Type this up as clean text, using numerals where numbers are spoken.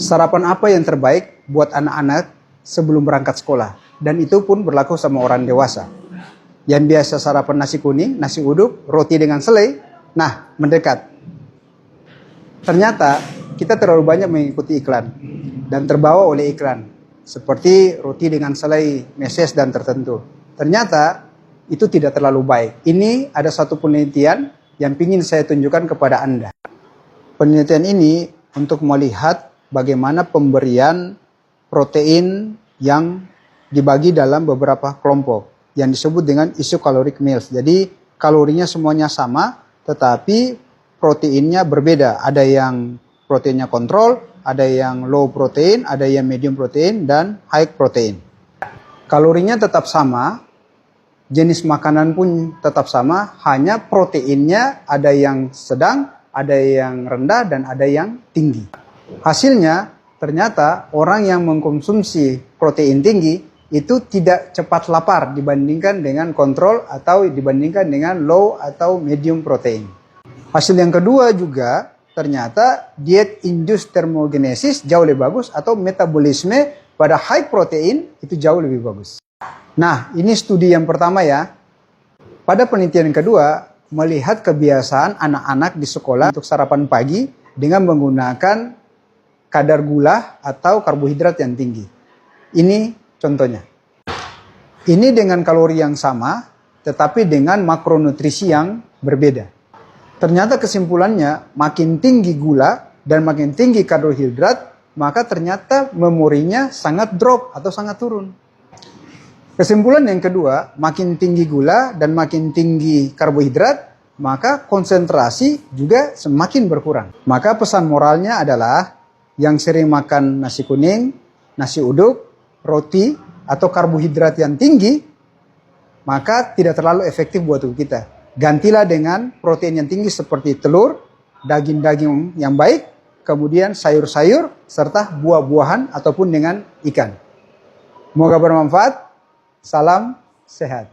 Sarapan apa yang terbaik buat anak-anak sebelum berangkat sekolah? Dan itu pun berlaku sama orang dewasa. Yang biasa sarapan nasi kuning, nasi uduk, roti dengan selai, nah mendekat. Ternyata kita terlalu banyak mengikuti iklan dan terbawa oleh iklan. Seperti roti dengan selai, meses dan tertentu. Ternyata itu tidak terlalu baik. Ini ada satu penelitian yang ingin saya tunjukkan kepada Anda. Penelitian ini untuk melihat bagaimana pemberian protein yang dibagi dalam beberapa kelompok yang disebut dengan isocaloric meals. Jadi kalorinya semuanya sama, tetapi proteinnya berbeda. Ada yang proteinnya kontrol, ada yang low protein, ada yang medium protein, dan high protein. Kalorinya tetap sama, jenis makanan pun tetap sama, hanya proteinnya ada yang sedang, ada yang rendah, dan ada yang tinggi. Hasilnya, ternyata orang yang mengkonsumsi protein tinggi itu tidak cepat lapar dibandingkan dengan kontrol atau dibandingkan dengan low atau medium protein. Hasil yang kedua juga, ternyata diet induced thermogenesis jauh lebih bagus atau metabolisme pada high protein itu jauh lebih bagus. Nah, ini studi yang pertama ya. Pada penelitian yang kedua, melihat kebiasaan anak-anak di sekolah untuk sarapan pagi dengan menggunakan kadar gula atau karbohidrat yang tinggi. Ini contohnya. Ini dengan kalori yang sama, tetapi dengan makronutrisi yang berbeda. Ternyata kesimpulannya, makin tinggi gula dan makin tinggi karbohidrat, maka ternyata memorinya sangat drop atau sangat turun. Kesimpulan yang kedua, makin tinggi gula dan makin tinggi karbohidrat, maka konsentrasi juga semakin berkurang. Maka pesan moralnya adalah, yang sering makan nasi kuning, nasi uduk, roti, atau karbohidrat yang tinggi, maka tidak terlalu efektif buat tubuh kita. Gantilah dengan protein yang tinggi seperti telur, daging-daging yang baik, kemudian sayur-sayur, serta buah-buahan ataupun dengan ikan. Semoga bermanfaat. Salam sehat.